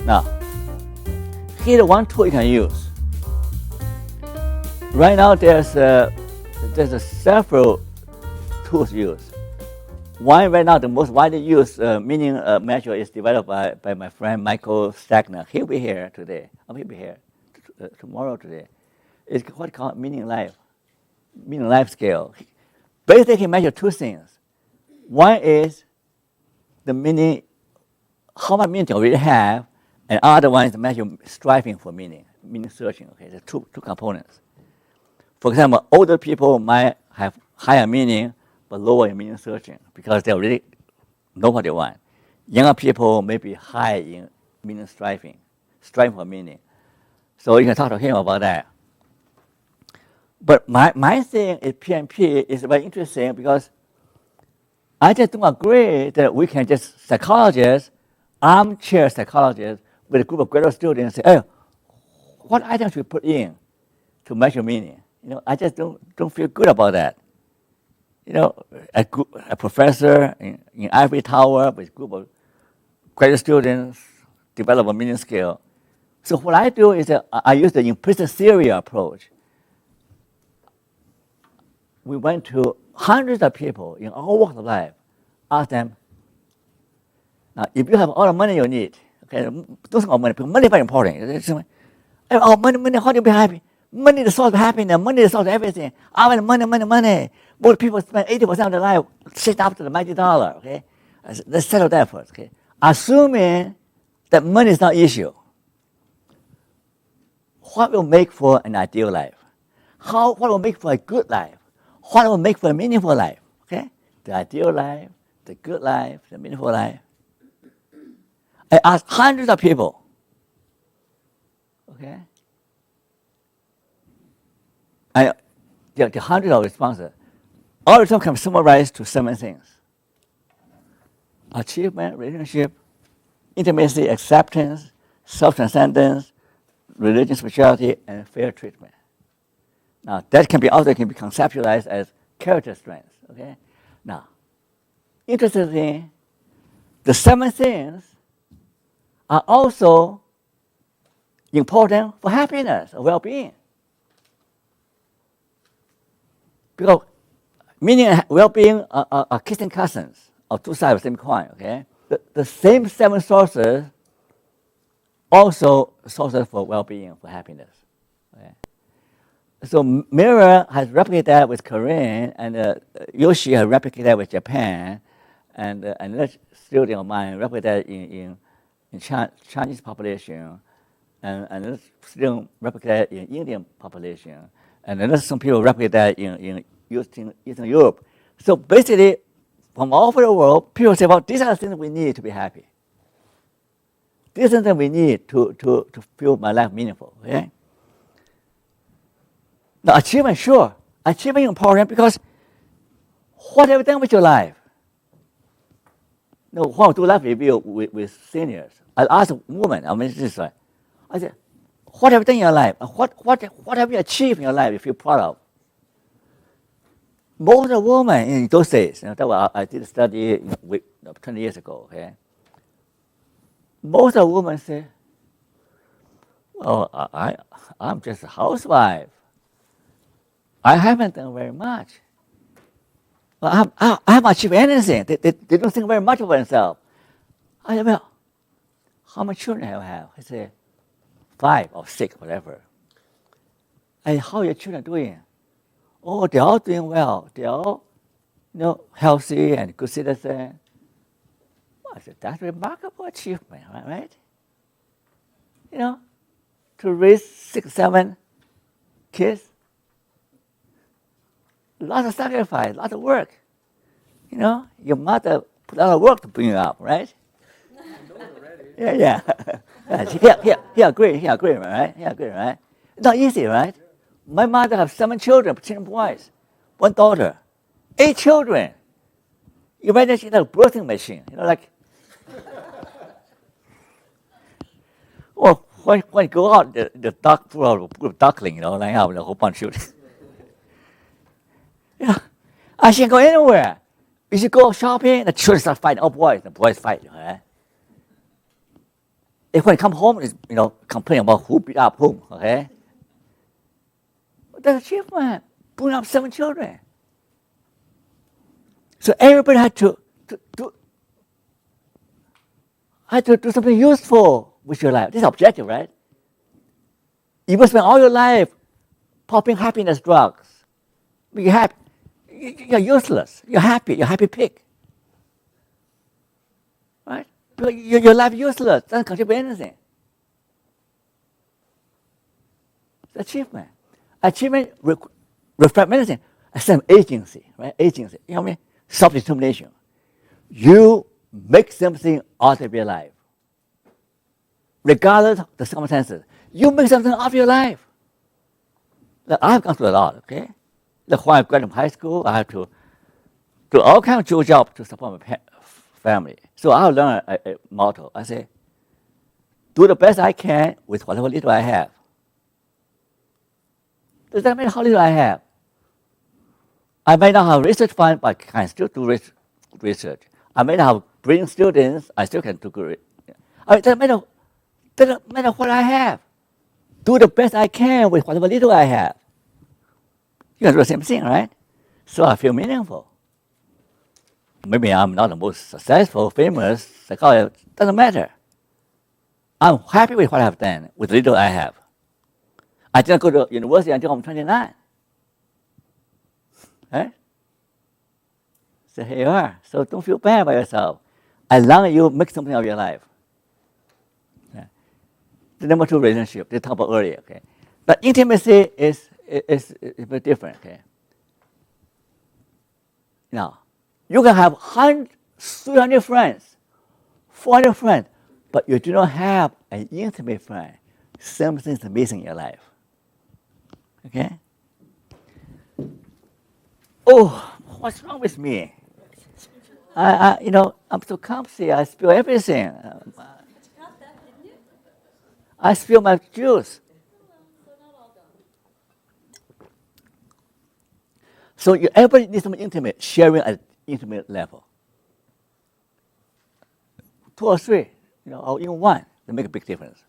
Now, here's one tool you can use. Right now, there's several tools used. One right now, the most widely used meaning measure is developed by my friend Michael Stagner. He'll be here today. He'll be here tomorrow today. It's what called meaning life scale. Basically, he measures two things. One is the meaning, how much meaning do we have, and other one is measure striving for meaning searching. Okay, the two components. For example, older people might have higher meaning but lower in meaning searching because they already know what they want. Younger people may be high in meaning striving for meaning. So you can talk to him about that. But my thing is PMP is very interesting because I just don't agree that we can just armchair psychologists with a group of graduate students say, hey, what items should we put in to measure meaning? I just don't feel good about that. A professor in ivory tower with a group of graduate students develop a meaning scale. So what I do is I use the implicit theory approach. We went to hundreds of people in all walks of life, ask them, now if you have all the money you need, okay, don't think about money, because money is very important. Oh, money, how do you be happy? Money is the source of happiness, money is the source of everything. I want money. Most people spend 80% of their life chasing after the mighty dollar, okay? Let's settle that first, okay? Assuming that money is not an issue, what will make for an ideal life? What will make for a good life? What will make for a meaningful life? Okay? The ideal life, the good life, the meaningful life. I asked hundreds of people. Okay? The hundreds of responses. All of them can summarize to 7 things: achievement, relationship, intimacy, acceptance, self-transcendence, religion, spirituality, and fair treatment. Now, that can be conceptualized as character strengths. Okay. Now, interestingly, the 7 things are also important for happiness or well-being. Because meaning and well-being are kissing cousins, or two sides of the same coin. Okay. The same 7 sources also sources for well-being, for happiness. Okay. So Mira has replicated that with Korean, and Yoshi has replicated that with Japan, and another student of mine replicated that in Chinese population, and another student replicated that in Indian population, and another some people replicate that in Eastern Europe. So basically, from all over the world, people say, well, these are the things we need to be happy. These are the things we need to feel my life meaningful. Okay? Now, achievement, sure. Achievement is important because what have you done with your life? When I do life review with seniors, I ask a woman, I said, what have you done in your life? What have you achieved in your life you feel proud of? Most of the women in those days, that was, I did a study 20 years ago, okay? Most of the women say, well, I'm just a housewife. I haven't done very much. Well, I haven't achieved anything. They don't think very much of themselves. I said, well, how many children have you have? I said, 5 or 6, whatever. And how are your children doing? Oh, they're all doing well. They're all, healthy and good citizens. Well, I said, that's a remarkable achievement, right? To raise 6, 7 kids. Lots of sacrifice, lots of work. Your mother put a lot of work to bring you up, right? Yeah. He agree, right? It's not easy, right? My mother has 7 children, 10 boys, 1 daughter, 8 children. You imagine she's like a birthing machine, Well, when you go out, the duck full of duckling, lying out with a whole bunch of children. I can't go anywhere. You should go shopping, the children start fighting. Oh, boys, the boys fight. Right? If when I come home, is complain about who beat up whom, okay? The achievement, bring up 7 children. So everybody had to do something useful with your life. This is objective, right? You must spend all your life popping happiness drugs. You're happy. You're useless. You're happy pig. Right? Your life is useless. Doesn't contribute anything. It's achievement. Achievement reflects many things. Except agency, right? Agency. You know what I mean? Self-determination. You make something out of your life. Regardless of the circumstances. You make something out of your life. Like I've gone through a lot, okay? Like when I graduated from high school, I had to do all kinds of jobs to support my family. So I learned a motto. I say, do the best I can with whatever little I have. Does that matter how little I have? I may not have research fund, but I can still do research. I may not have brilliant students, I still can do good. It doesn't matter what I have. Do the best I can with whatever little I have. You can do the same thing, right? So I feel meaningful. Maybe I'm not the most successful, famous psychologist. Doesn't matter. I'm happy with what I've done, with the little I have. I didn't go to university until I'm 29. Right? So here you are. So don't feel bad about yourself. As long as you make something of your life. Yeah. The number 2 relationship, they talked about earlier. Okay? But intimacy is very different. Okay? Now, you can have 300 friends, 400 friends, but you do not have an intimate friend. Something's missing in your life. Okay? Oh, what's wrong with me? I'm so clumsy. I spill everything. I spill my juice. So everybody needs something intimate, sharing at intimate level. 2 or 3, or even 1, they make a big difference.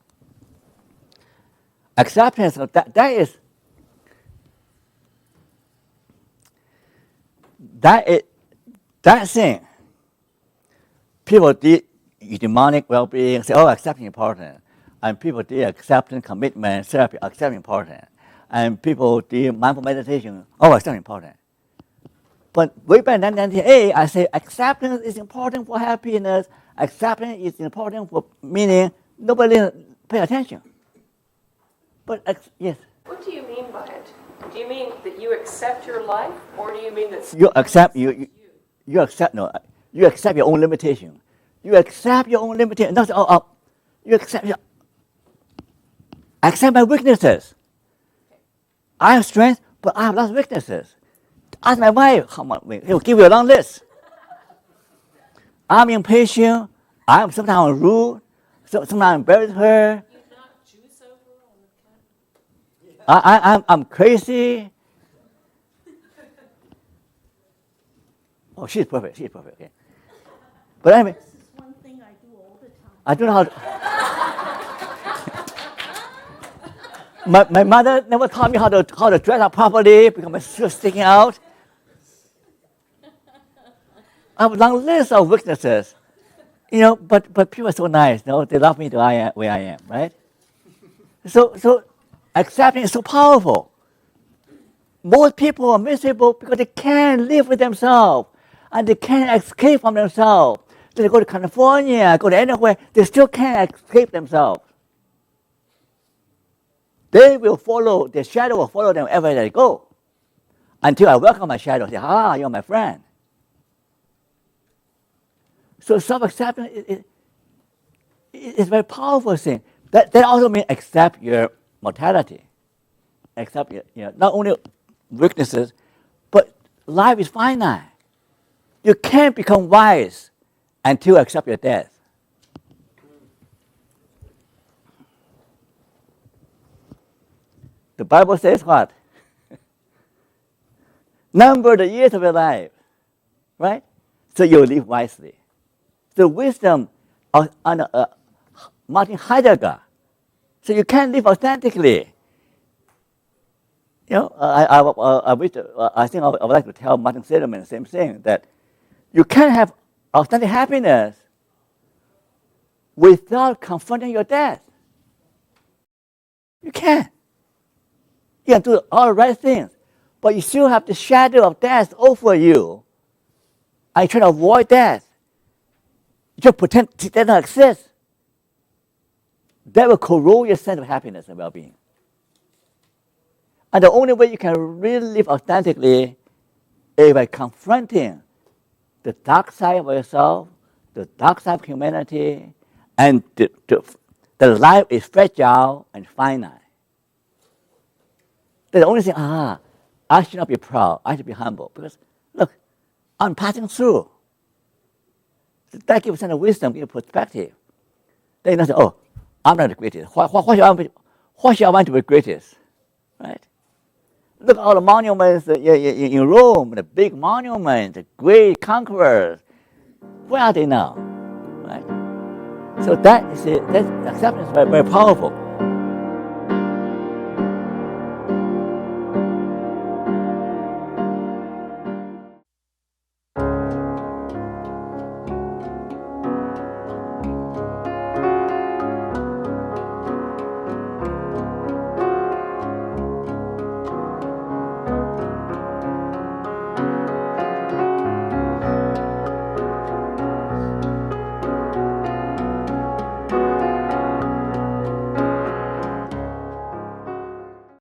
Acceptance, that thing. People did demonic well-being, say, accepting important. And people did acceptance, commitment, therapy, accepting important. And people did mindful meditation, accepting important. But way back in 1998, I say acceptance is important for happiness. Acceptance is important for meaning. Nobody pay attention. But yes. What do you mean by it? Do you mean that you accept your life, or do you mean that you accept you accept you accept your own limitation. You accept your own limitation. You accept my weaknesses. I have strength, but I have lots of weaknesses. Ask my wife, he'll give you a long list. I'm impatient. Sometimes rude. Sometimes I embarrass her. I'm crazy. Oh, she's perfect. Okay. But anyway, this is one thing I do all the time. I don't know how to. My mother never taught me how to dress up properly because my shoes sticking out. I have a long list of weaknesses, But people are so nice, They love me the way I am, right? So accepting is so powerful. Most people are miserable because they can't live with themselves and they can't escape from themselves. They go to California, go to anywhere, they still can't escape themselves. They will follow, their shadow will follow them wherever they go. Until I welcome my shadow, say, you're my friend. So self-acceptance is a very powerful thing. That also means accept your mortality. Accept not only weaknesses, but life is finite. You can't become wise until you accept your death. The Bible says what? Number the years of your life, right? So you live wisely. The wisdom Martin Heidegger. So you can't live authentically. You know, I think I would like to tell Martin Seligman the same thing, that you can't have authentic happiness without confronting your death. You can't. You can do all the right things, but you still have the shadow of death over you. I try to avoid death. You just pretend it doesn't exist. That will corrode your sense of happiness and well-being. And the only way you can really live authentically is by confronting the dark side of yourself, the dark side of humanity, and the life is fragile and finite. That's the only thing, I should not be proud, I should be humble, because look, I'm passing through. So that gives a sense of wisdom, gives perspective. Then you don't say, oh, I'm not the greatest. Why should I want to be the greatest? Right? Look at all the monuments in Rome, the big monuments, the great conquerors. Where are they now? Right? So that acceptance is very, very powerful.